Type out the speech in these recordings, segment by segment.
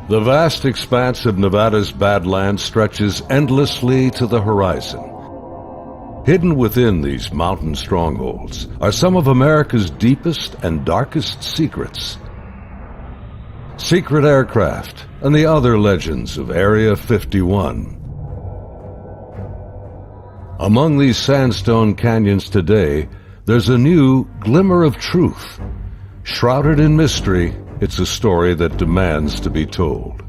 The vast expanse of Nevada's Badlands stretches endlessly to the horizon. Hidden within these mountain strongholds are some of America's deepest and darkest secrets. Secret aircraft and the other legends of Area 51. Among these sandstone canyons today, there's a new glimmer of truth. Shrouded in mystery, it's a story that demands to be told.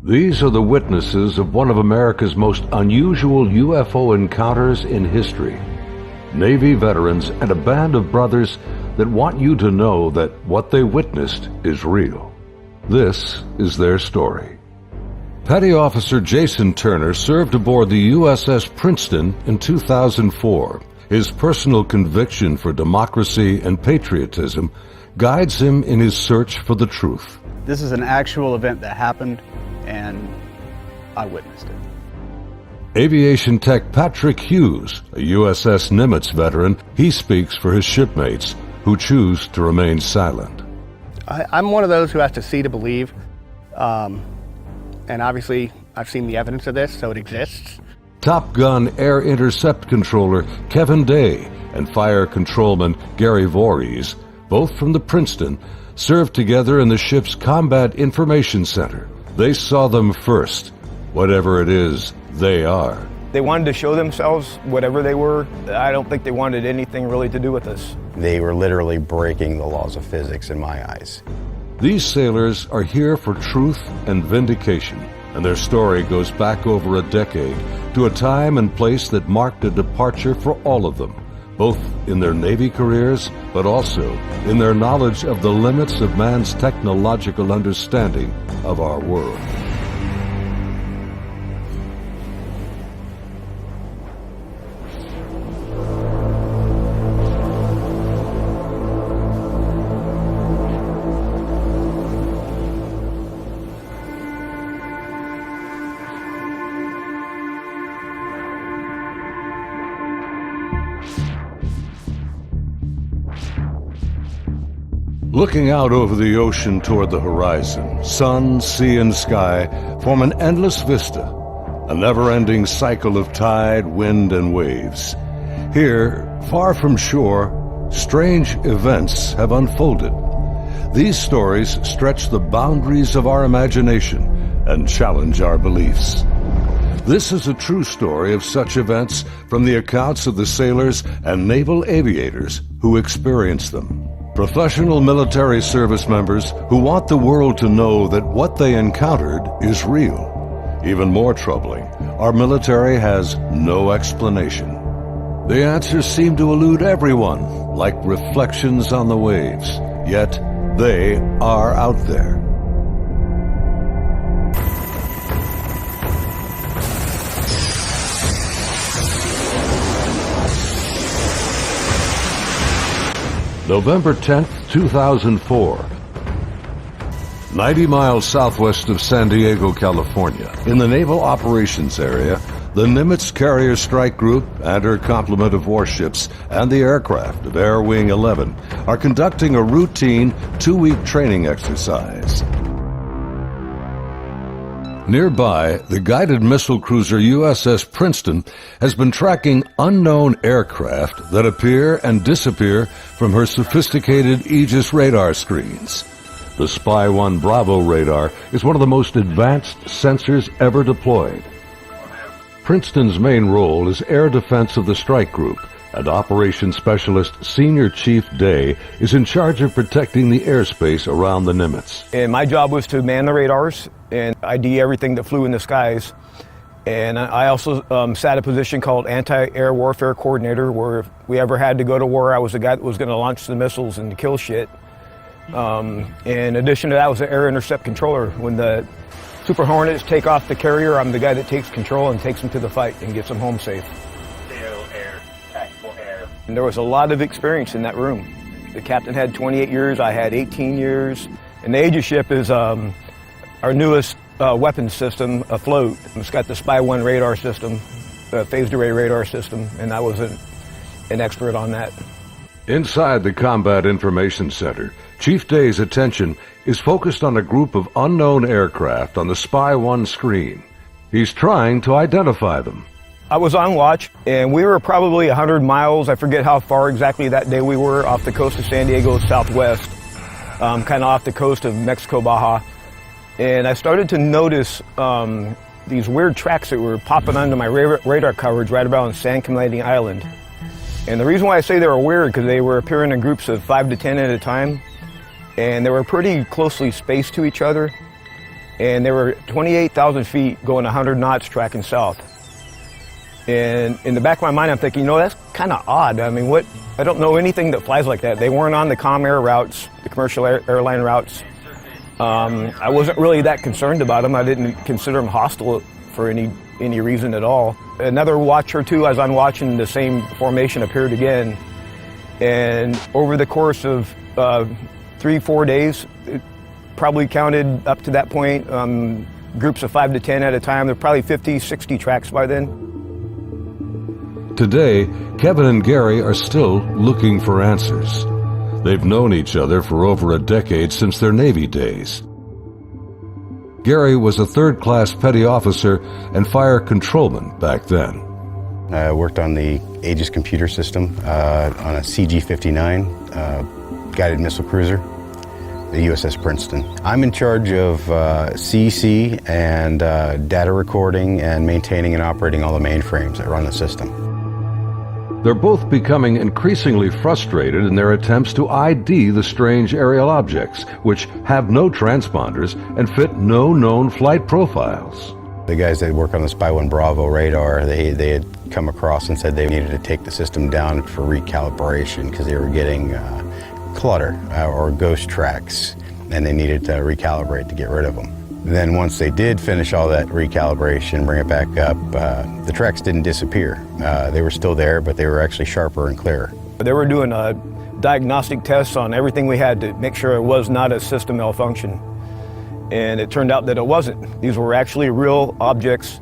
These are the witnesses of one of America's most unusual UFO encounters in history. Navy veterans and a band of brothers that want you to know that what they witnessed is real. This is their story. Petty Officer Jason Turner served aboard the USS Princeton in 2004. His personal conviction for democracy and patriotism guides him in his search for the truth. This is an actual event that happened, and I witnessed it. Aviation tech Patrick Hughes, a USS Nimitz veteran, he speaks for his shipmates who choose to remain silent. I'm one of those who has to see to believe, and obviously I've seen the evidence of this, so it exists. Top Gun Air Intercept Controller Kevin Day and Fire Controlman Gary Voorhees, both from the Princeton, served together in the ship's Combat Information Center. They saw them first, whatever it is they are. They wanted to show themselves, whatever they were. I don't think they wanted anything really to do with us. They were literally breaking the laws of physics in my eyes. These sailors are here for truth and vindication, and their story goes back over a decade to a time and place that marked a departure for all of them, both in their Navy careers, but also in their knowledge of the limits of man's technological understanding of our world. Looking out over the ocean toward the horizon, sun, sea, and sky form an endless vista, a never-ending cycle of tide, wind, and waves. Here, far from shore, strange events have unfolded. These stories stretch the boundaries of our imagination and challenge our beliefs. This is a true story of such events from the accounts of the sailors and naval aviators who experienced them. Professional military service members who want the world to know that what they encountered is real. Even more troubling, our military has no explanation. The answers seem to elude everyone, like reflections on the waves, yet they are out there. November 10th, 2004. 90 miles southwest of San Diego, California, in the Naval Operations Area, the Nimitz Carrier Strike Group and her complement of warships and the aircraft of Air Wing 11 are conducting a routine 2-week training exercise. Nearby, the guided missile cruiser USS Princeton has been tracking unknown aircraft that appear and disappear from her sophisticated Aegis radar screens. The Spy-1 Bravo radar is one of the most advanced sensors ever deployed. Princeton's main role is air defense of the strike group, and Operations Specialist Senior Chief Day is in charge of protecting the airspace around the Nimitz. And my job was to man the radars and ID everything that flew in the skies. And I also sat a position called Anti-Air Warfare Coordinator, where if we ever had to go to war, I was the guy that was going to launch the missiles and kill shit. In addition to that, I was the Air Intercept Controller. When the Super Hornets take off the carrier, I'm the guy that takes control and takes them to the fight and gets them home safe. And there was a lot of experience in that room. The captain had 28 years, I had 18 years. And the Aegis ship is our newest weapons system afloat. It's got the Spy-1 radar system, phased array radar system, and I was an expert on that. Inside the Combat Information Center, Chief Day's attention is focused on a group of unknown aircraft on the Spy 1 screen. He's trying to identify them. I was on watch, and we were probably 100 miles, I forget how far exactly that day we were, off the coast of San Diego southwest, kind of off the coast of Mexico, Baja. And I started to notice these weird tracks that were popping onto my radar coverage right about on San Clemente Island. And the reason why I say they were weird, because they were appearing in groups of 5 to 10 at a time, and they were pretty closely spaced to each other, and they were 28,000 feet going 100 knots tracking south. And in the back of my mind, I'm thinking, that's kind of odd. I mean, I don't know anything that flies like that. They weren't on the comm air routes, the commercial airline routes. I wasn't really that concerned about them. I didn't consider them hostile for any reason at all. Another watch or two, as I'm watching, the same formation appeared again. And over the course of 3-4 days, it probably counted up to that point, groups of 5 to 10 at a time. There were probably 50, 60 tracks by then. Today, Kevin and Gary are still looking for answers. They've known each other for over a decade since their Navy days. Gary was a third-class petty officer and fire controlman back then. I worked on the Aegis computer system on a CG-59 guided missile cruiser, the USS Princeton. I'm in charge of CEC and data recording and maintaining and operating all the mainframes that run the system. They're both becoming increasingly frustrated in their attempts to ID the strange aerial objects, which have no transponders and fit no known flight profiles. The guys that work on the Spy 1 Bravo radar, they had come across and said they needed to take the system down for recalibration because they were getting clutter or ghost tracks, and they needed to recalibrate to get rid of them. Then once they did finish all that recalibration, bring it back up, the tracks didn't disappear. They were still there, but they were actually sharper and clearer. They were doing diagnostic tests on everything we had to make sure it was not a system malfunction. And it turned out that it wasn't. These were actually real objects.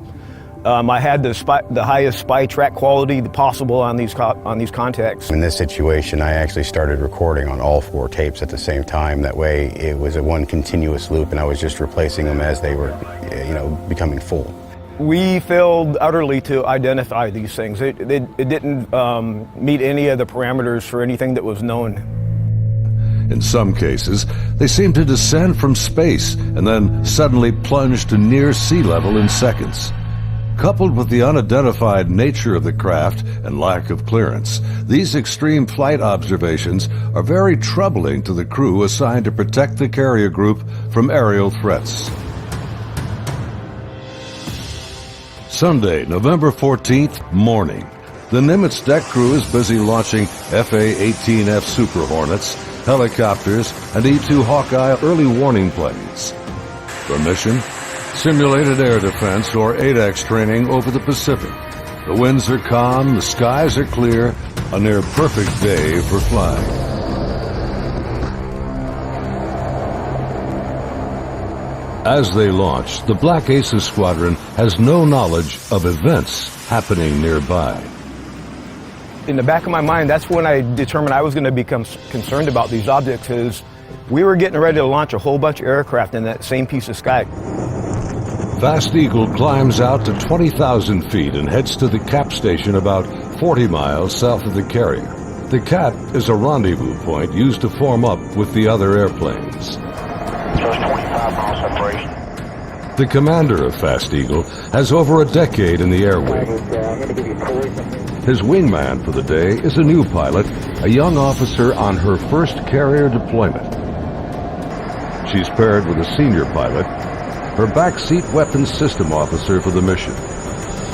I had the highest spy track quality possible on these contacts. In this situation, I actually started recording on all 4 tapes at the same time. That way, it was a one continuous loop, and I was just replacing them as they were, becoming full. We failed utterly to identify these things. It didn't meet any of the parameters for anything that was known. In some cases, they seem to descend from space and then suddenly plunge to near sea level in seconds. Coupled with the unidentified nature of the craft and lack of clearance, these extreme flight observations are very troubling to the crew assigned to protect the carrier group from aerial threats. Sunday, November 14th, morning. The Nimitz deck crew is busy launching FA-18F Super Hornets, helicopters, and E-2 Hawkeye early warning planes. The mission? Simulated air defense, or ADEX training over the Pacific. The winds are calm, the skies are clear, a near-perfect day for flying. As they launch, the Black Aces Squadron has no knowledge of events happening nearby. In the back of my mind, that's when I determined I was going to become concerned about these objects, is we were getting ready to launch a whole bunch of aircraft in that same piece of sky. Fast Eagle climbs out to 20,000 feet and heads to the cap station about 40 miles south of the carrier. The cap is a rendezvous point used to form up with the other airplanes. Just 25 miles separation. The commander of Fast Eagle has over a decade in the air wing. His wingman for the day is a new pilot, a young officer on her first carrier deployment. She's paired with a senior pilot, her backseat weapons system officer for the mission.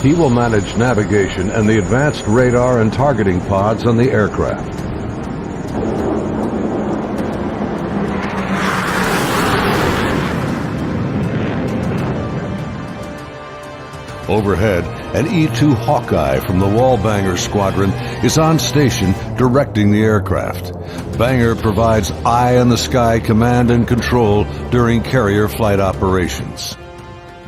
He will manage navigation and the advanced radar and targeting pods on the aircraft. Overhead, an E-2 Hawkeye from the Wallbanger Squadron is on station directing the aircraft. Banger provides eye-in-the-sky command and control during carrier flight operations.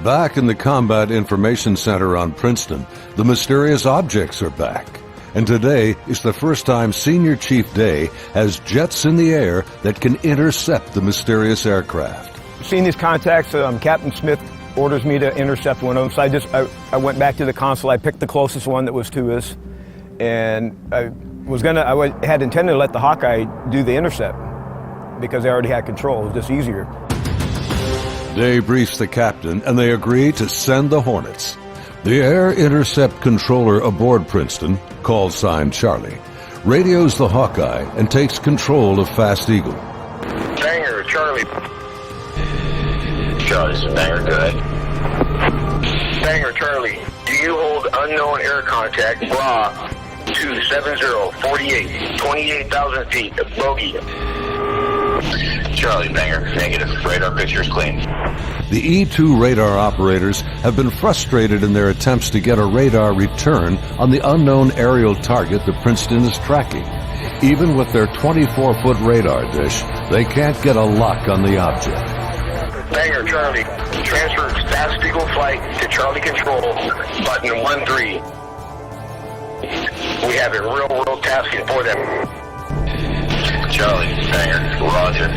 Back in the Combat Information Center on Princeton, the mysterious objects are back. And today is the first time Senior Chief Day has jets in the air that can intercept the mysterious aircraft. Seeing these contacts, Captain Smith orders me to intercept one of them. So I went back to the console. I picked the closest one that was to us, and I had intended to let the Hawkeye do the intercept because they already had control. It was just easier. Day briefs the captain, and they agree to send the Hornets. The air intercept controller aboard Princeton, call sign Charlie, radios the Hawkeye and takes control of Fast Eagle. Banger, Charlie. Charlie's a banger, good. Banger, Charlie. Do you hold unknown air contact, bra, 270-48, 28,000 feet, bogey. Charlie, banger, negative. Radar picture is clean. The E-2 radar operators have been frustrated in their attempts to get a radar return on the unknown aerial target the Princeton is tracking. Even with their 24-foot radar dish, they can't get a lock on the object. Banger, Charlie. Transfer Fast Eagle flight to Charlie Control, button 13. We have a real-world tasking for them. Charlie, banger, roger.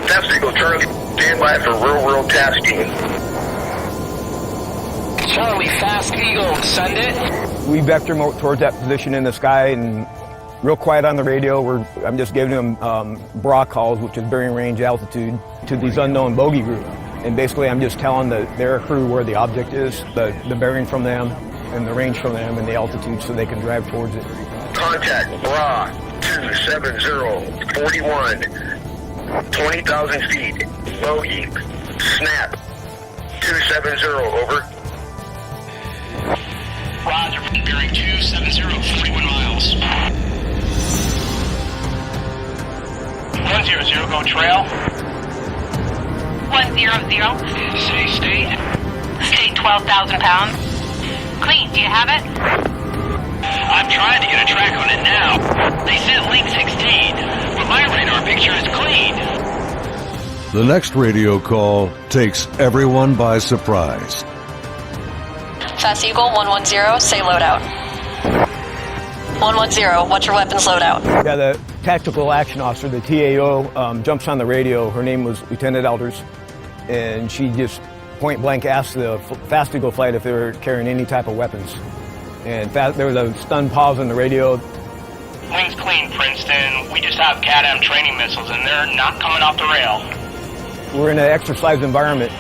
Fast Eagle, Charlie, stand by for real-world tasking. Charlie, Fast Eagle, send it. We vector them towards that position in the sky, and real quiet on the radio. I'm just giving them bra calls, which is bearing range altitude, to these unknown bogey group. And basically I'm just telling their crew where the object is, the bearing from them, and the range from them, and the altitude so they can drive towards it. Contact bra 270-41, 20,000 feet, bogey, snap, 270, over. Roger, bearing 270, 41 miles. 100, go trail. 100. City, state. State 12,000 pounds. Clean, do you have it? I'm trying to get a track on it now. They sent link 16, but my radar picture is clean. The next radio call takes everyone by surprise. Fast Eagle 110, say loadout. 110, what's your weapons loadout? Yeah, the tactical action officer, the TAO, jumps on the radio. Her name was Lieutenant Elders, and she just point blank asked the Fast Eagle flight if they were carrying any type of weapons. And there was a stunned pause on the radio. Link's clean, Princeton. We just have CADAM training missiles, and they're not coming off the rail. We're in an exercise environment,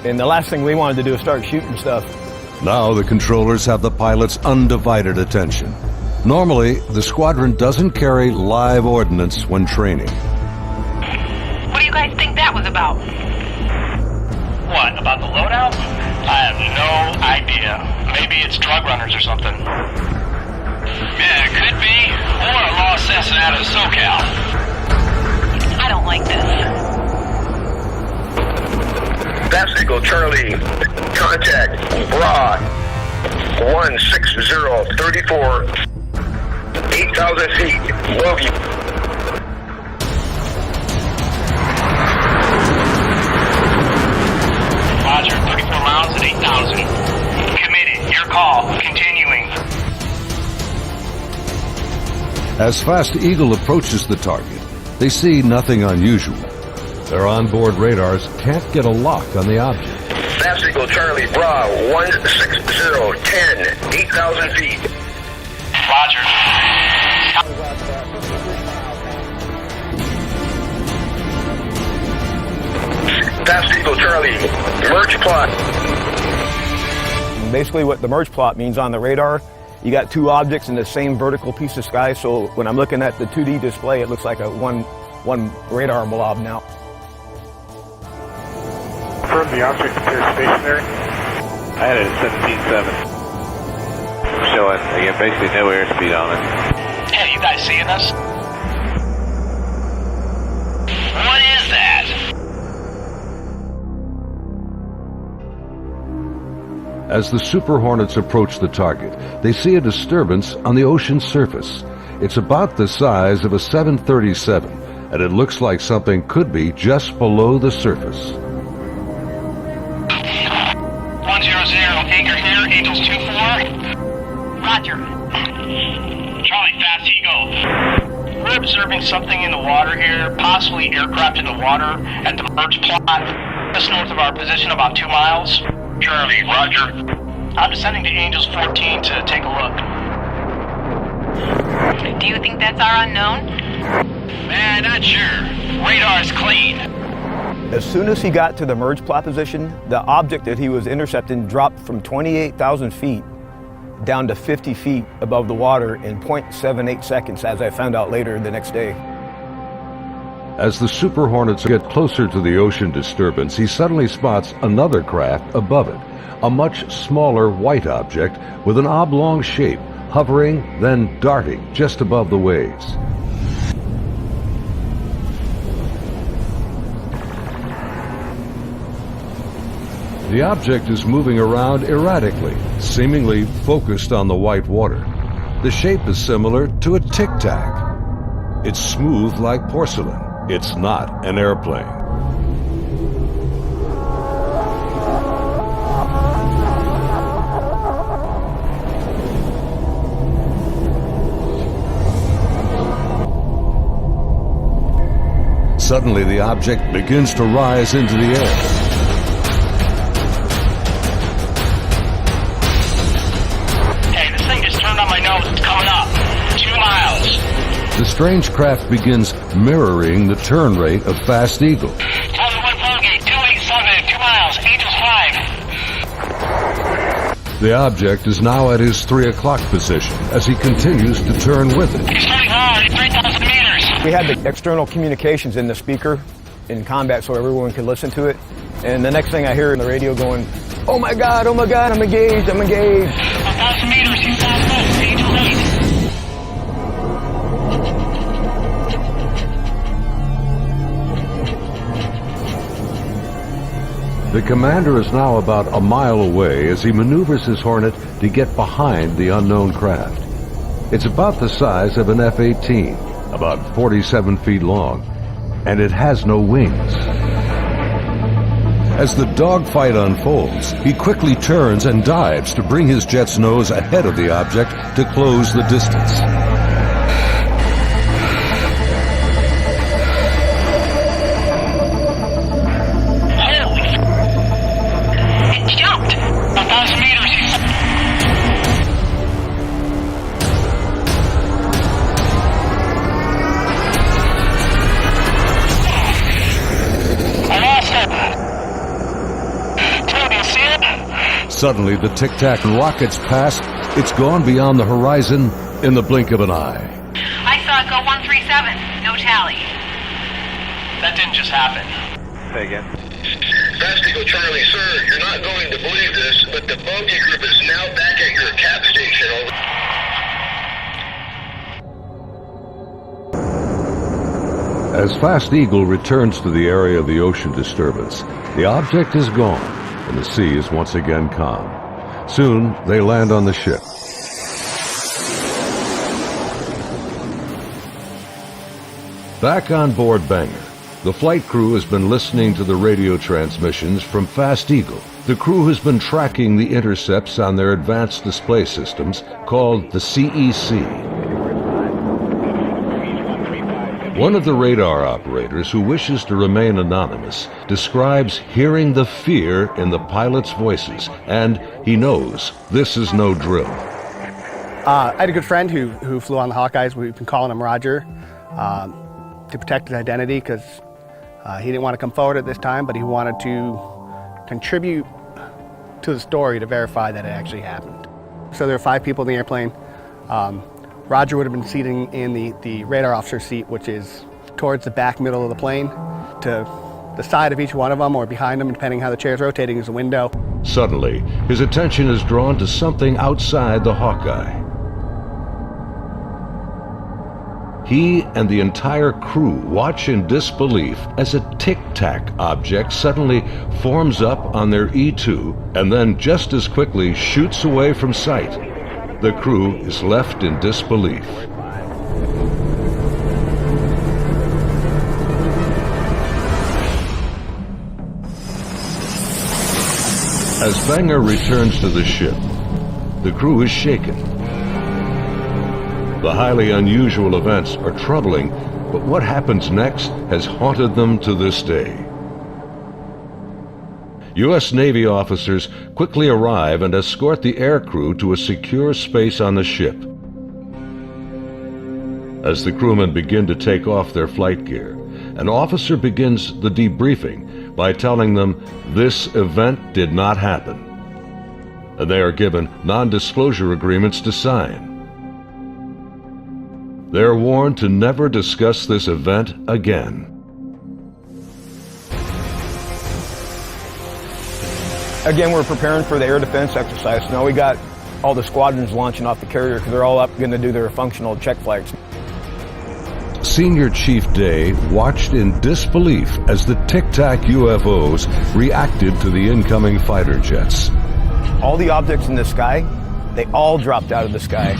and the last thing we wanted to do is start shooting stuff. Now the controllers have the pilot's undivided attention. Normally, the squadron doesn't carry live ordnance when training. What do you guys think that was about? What, about the loadout? I have no idea. Maybe it's drug runners or something. Yeah, it could be. Or a lost assassin out of SoCal. I don't like this. Fast Eagle, Charlie, contact bra 160-34, 8,000 feet, bogey. Roger, 34 miles at 8,000. Committed, your call, continuing. As Fast Eagle approaches the target, they see nothing unusual. Their onboard radars can't get a lock on the object. Fast Eagle, Charlie, bra 160-10, 8,000 feet. Roger. Fast Eagle, Charlie, merge plot. Basically what the merge plot means on the radar, you got two objects in the same vertical piece of sky, so when I'm looking at the 2D display, it looks like a one radar blob now. Confirm the object appears stationary. I had it at 17.7. Showing, again, basically no airspeed on it. Hey, you guys seeing us? What is that? As the Super Hornets approach the target, they see a disturbance on the ocean surface. It's about the size of a 737, and it looks like something could be just below the surface. 100, anchor here, Angels 2-4. Roger. we're observing something in the water here, possibly aircraft in the water at the merge plot, just north of our position, about 2 miles. Charlie, roger. I'm descending to Angels 14 to take a look. Do you think that's our unknown? Man, not sure. Radar's clean. As soon as he got to the merge plot position, the object that he was intercepting dropped from 28,000 feet down to 50 feet above the water in 0.78 seconds, as I found out later the next day. As the Super Hornets get closer to the ocean disturbance, he suddenly spots another craft above it, a much smaller white object with an oblong shape, hovering, then darting just above the waves. The object is moving around erratically, seemingly focused on the white water. The shape is similar to a tic-tac. It's smooth like porcelain. It's not an airplane. Suddenly, the object begins to rise into the air. The strange craft begins mirroring the turn rate of Fast Eagle. 1 Gate, 287, 2 miles, Angels 5. The object is now at his 3 o'clock position as he continues to turn with it. He's turning hard, 3,000 meters. We had the external communications in the speaker in combat so everyone could listen to it. And the next thing I hear in the radio going, oh my God, I'm engaged, I'm engaged. 1,000 meters, he's fast close, Angels 8. The commander is now about a mile away as he maneuvers his Hornet to get behind the unknown craft. It's about the size of an F-18, about 47 feet long, and it has no wings. As the dogfight unfolds, he quickly turns and dives to bring his jet's nose ahead of the object to close the distance. Suddenly, the tic-tac rockets past. It's gone beyond the horizon in the blink of an eye. I saw it go 137. No tally. That didn't just happen. Say again. Fast Eagle Charlie, sir, you're not going to believe this, but the bogey group is now back at your cap station. As Fast Eagle returns to the area of the ocean disturbance, the object is gone, and the sea is once again calm. Soon, they land on the ship. Back on board Banger, the flight crew has been listening to the radio transmissions from Fast Eagle. The crew has been tracking the intercepts on their advanced display systems called the CEC. One of the radar operators, who wishes to remain anonymous, describes hearing the fear in the pilots' voices, and he knows this is no drill. I had a good friend who flew on the Hawkeyes. We've been calling him Roger to protect his identity because he didn't want to come forward at this time, but he wanted to contribute to the story to verify that it actually happened. So there were 5 people in the airplane. Roger would have been seating in the radar officer seat, which is towards the back middle of the plane. To the side of each one of them or behind them, depending how the chair's rotating, is a window. Suddenly, his attention is drawn to something outside the Hawkeye. He and the entire crew watch in disbelief as a tic-tac object suddenly forms up on their E2 and then just as quickly shoots away from sight. The crew is left in disbelief. As Banger returns to the ship, the crew is shaken. The highly unusual events are troubling, but what happens next has haunted them to this day. U.S. Navy officers quickly arrive and escort the aircrew to a secure space on the ship. As the crewmen begin to take off their flight gear, an officer begins the debriefing by telling them this event did not happen, and they are given non-disclosure agreements to sign. They are warned to never discuss this event again. Again, we're preparing for the air defense exercise. Now we got all the squadrons launching off the carrier because they're all up going to do their functional check flights. Senior Chief Day watched in disbelief as the Tic Tac UFOs reacted to the incoming fighter jets. All the objects in the sky, they all dropped out of the sky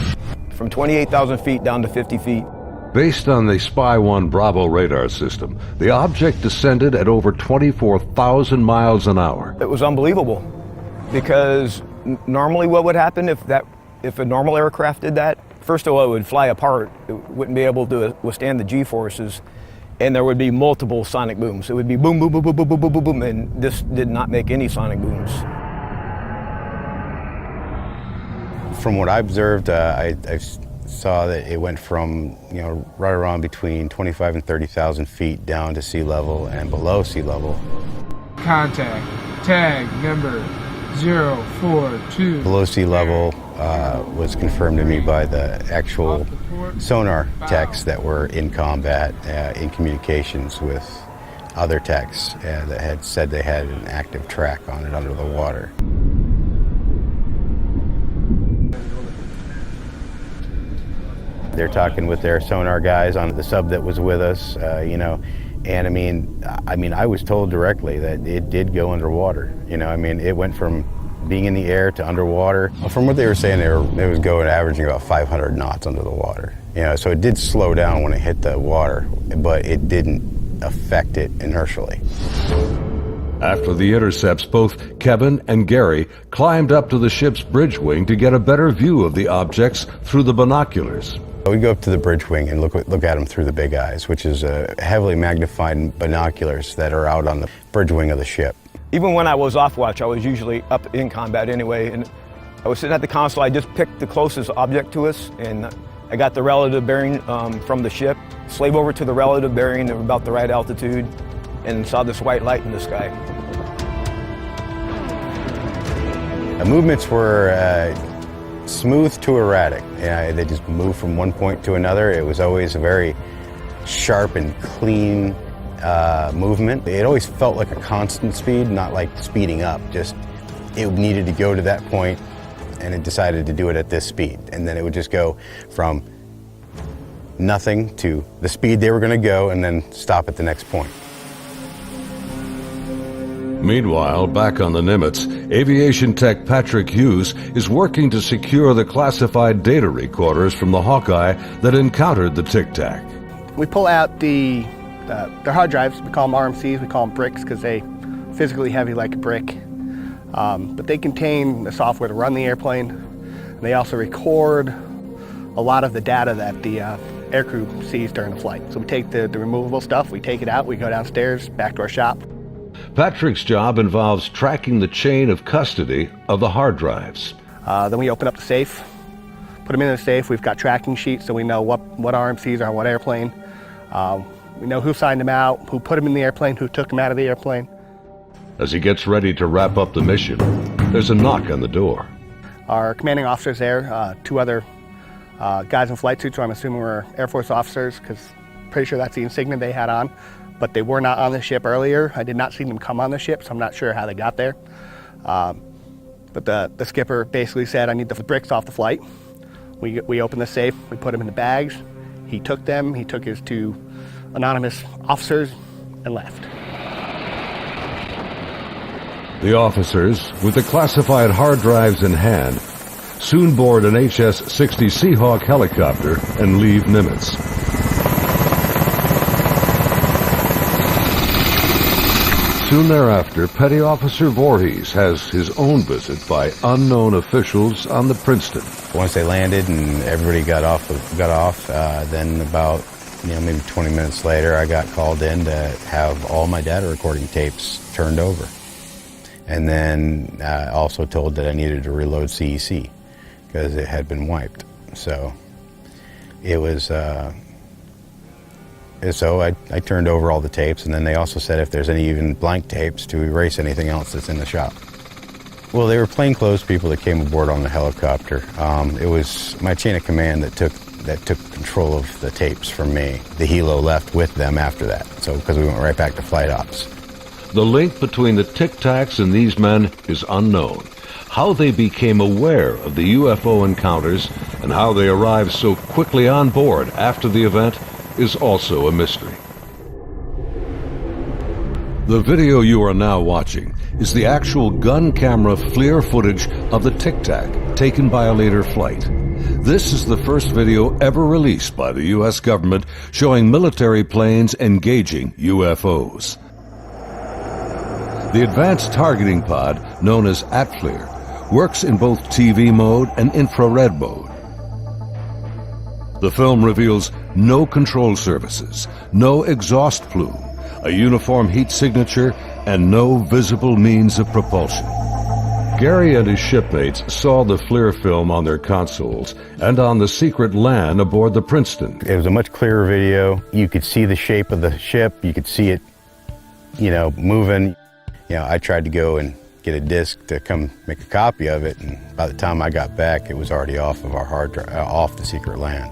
from 28,000 feet down to 50 feet. Based on the Spy 1 Bravo radar system, the object descended at over 24,000 miles an hour. It was unbelievable because normally what would happen if a normal aircraft did that? First of all, it would fly apart. It wouldn't be able to withstand the G-forces, and there would be multiple sonic booms. It would be boom, boom, boom, boom, boom, boom, boom, boom, boom, and this did not make any sonic booms. From what I observed, I saw that it went from, right around between 25 and 30,000 feet down to sea level and below sea level. Contact, tag number 042. Below sea level was confirmed to me by the actual sonar techs that were in combat, in communications with other techs that had said they had an active track on it under the water. They're talking with their sonar guys on the sub that was with us, and I mean, I was told directly that it did go underwater. It went from being in the air to underwater. From what they were saying, it was going averaging about 500 knots under the water. So it did slow down when it hit the water, but it didn't affect it inertially. After the intercepts, both Kevin and Gary climbed up to the ship's bridge wing to get a better view of the objects through the binoculars. We go up to the bridge wing and look at them through the big eyes, which is heavily magnified binoculars that are out on the bridge wing of the ship. Even when I was off watch, I was usually up in combat anyway, and I was sitting at the console. I just picked the closest object to us, and I got the relative bearing from the ship, slave over to the relative bearing of about the right altitude, and saw this white light in the sky. The movements were smooth to erratic. They just moved from one point to another. It was always a very sharp and clean movement. It always felt like a constant speed, not like speeding up. Just it needed to go to that point, and it decided to do it at this speed. And then it would just go from nothing to the speed they were going to go, and then stop at the next point. Meanwhile, back on the Nimitz, aviation tech Patrick Hughes is working to secure the classified data recorders from the Hawkeye that encountered the Tic Tac. We pull out their hard drives. We call them RMCs. We call them bricks because they physically heavy like a brick. But they contain the software to run the airplane. And they also record a lot of the data that the aircrew sees during the flight. So we take the removable stuff, we take it out, we go downstairs, back to our shop. Patrick's job involves tracking the chain of custody of the hard drives. Then we open up the safe, put them in the safe. We've got tracking sheets so we know what RMCs are on what airplane. We know who signed them out, who put them in the airplane, who took them out of the airplane. As he gets ready to wrap up the mission, there's a knock on the door. Our commanding officer's there, two other guys in flight suits who I'm assuming were Air Force officers, because pretty sure that's the insignia they had on. But they were not on the ship earlier. I did not see them come on the ship, so I'm not sure how they got there. But the skipper basically said, I need the bricks off the flight. We opened the safe, we put them in the bags. He took them, he took his two anonymous officers and left. The officers, with the classified hard drives in hand, soon board an HS-60 Seahawk helicopter and leave Nimitz. Soon thereafter, Petty Officer Voorhees has his own visit by unknown officials on the Princeton. Once they landed and everybody got off, then about maybe 20 minutes later, I got called in to have all my data recording tapes turned over. And then also told that I needed to reload CEC because it had been wiped. So it was, so I turned over all the tapes, and then they also said if there's any even blank tapes to erase anything else that's in the shop. Well, they were plainclothes people that came aboard on the helicopter. It was my chain of command that took control of the tapes from me. The helo left with them after that, so because we went right back to flight ops. The link between the Tic Tacs and these men is unknown. How they became aware of the UFO encounters and how they arrived so quickly on board after the event is also a mystery. The video you are now watching is the actual gun camera FLIR footage of the Tic Tac taken by a later flight. This is the first video ever released by the U.S. government showing military planes engaging UFOs. The advanced targeting pod, known as ATFLIR, works in both TV mode and infrared mode. The film reveals no control surfaces, no exhaust plume, a uniform heat signature, and no visible means of propulsion. Gary and his shipmates saw the FLIR film on their consoles and on the secret LAN aboard the Princeton. It was a much clearer video. You could see the shape of the ship. You could see it, moving. I tried to go and get a disc to come make a copy of it, and by the time I got back, it was already off of our hard drive, off the secret LAN.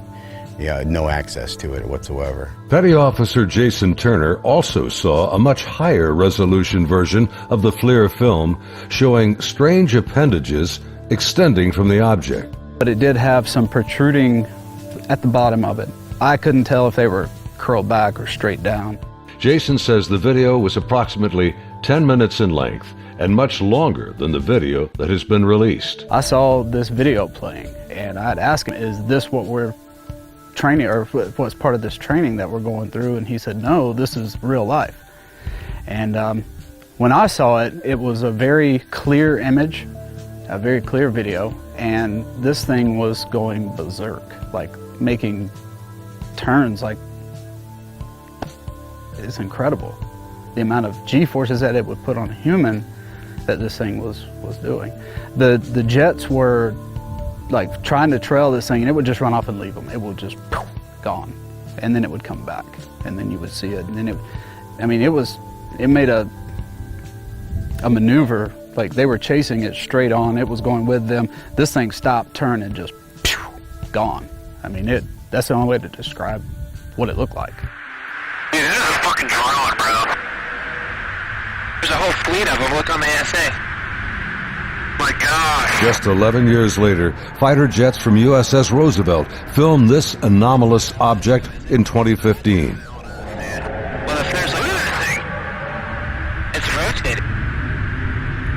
No access to it whatsoever. Petty Officer Jason Turner also saw a much higher resolution version of the FLIR film showing strange appendages extending from the object. But it did have some protruding at the bottom of it. I couldn't tell if they were curled back or straight down. Jason says the video was approximately 10 minutes in length and much longer than the video that has been released. I saw this video playing and I'd ask him, is this what we're training, or what's part of this training that we're going through? And he said, no, this is real life. And when I saw it, it was a very clear image, a very clear video, and this thing was going berserk, like making turns, like it's incredible. The amount of G-forces that it would put on a human that this thing was doing. The jets were like trying to trail this thing, and it would just run off and leave them. It would just gone, and then it would come back, and then you would see it, and then it made a maneuver, like they were chasing it straight on. It was going with them. This thing stopped, turned, and just gone. That's the only way to describe what it looked like. Dude, this is a fucking drone, bro. There's a whole fleet of them. Look on the ASA. My gosh. Just 11 years later, fighter jets from USS Roosevelt filmed this anomalous object in 2015. Well, if there's anything, it's rotating.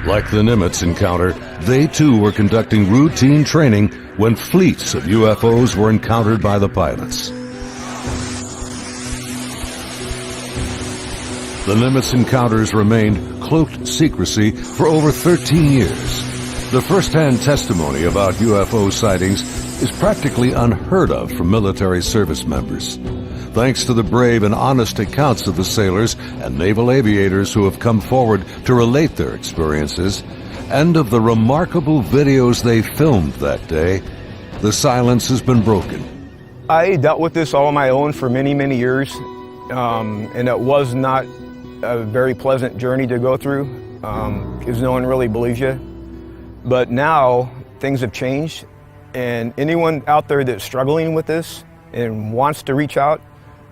Like the Nimitz encounter, they too were conducting routine training when fleets of UFOs were encountered by the pilots. The Nimitz encounters remained cloaked secrecy for over 13 years. The first-hand testimony about UFO sightings is practically unheard of from military service members. Thanks to the brave and honest accounts of the sailors and naval aviators who have come forward to relate their experiences, and of the remarkable videos they filmed that day, the silence has been broken. I dealt with this all on my own for many, many years, and it was not a very pleasant journey to go through, because no one really believes you. But now things have changed, and anyone out there that's struggling with this and wants to reach out,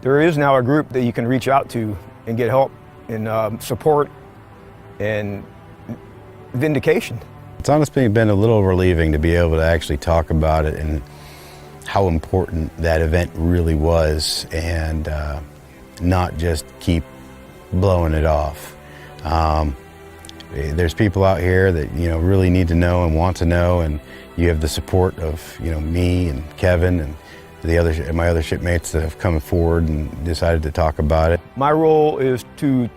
there is now a group that you can reach out to and get help and support and vindication. It's honestly been a little relieving to be able to actually talk about it and how important that event really was, and not just keep blowing it off. There's people out here that really need to know and want to know, and you have the support of me and Kevin and my other shipmates that have come forward and decided to talk about it. My role is to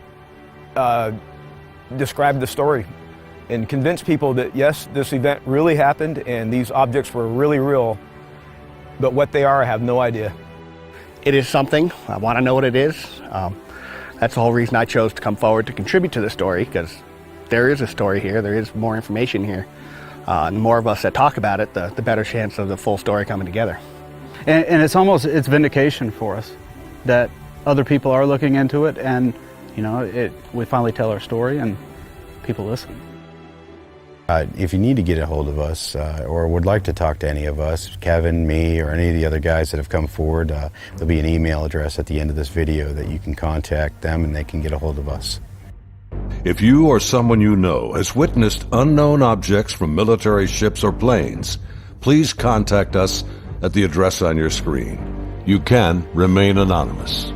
describe the story and convince people that yes, this event really happened and these objects were really real, but what they are, I have no idea. It is something. I want to know what it is. That's the whole reason I chose to come forward to contribute to the story, because there is a story here, there is more information here. The more of us that talk about it, the better chance of the full story coming together. And it's vindication for us that other people are looking into it, and we finally tell our story and people listen. If you need to get a hold of us or would like to talk to any of us, Kevin, me, or any of the other guys that have come forward, there'll be an email address at the end of this video that you can contact them and they can get a hold of us. If you or someone you know has witnessed unknown objects from military ships or planes, please contact us at the address on your screen. You can remain anonymous.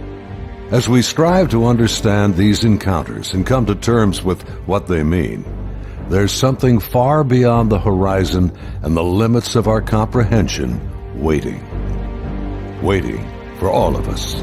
As we strive to understand these encounters and come to terms with what they mean, there's something far beyond the horizon and the limits of our comprehension waiting for all of us.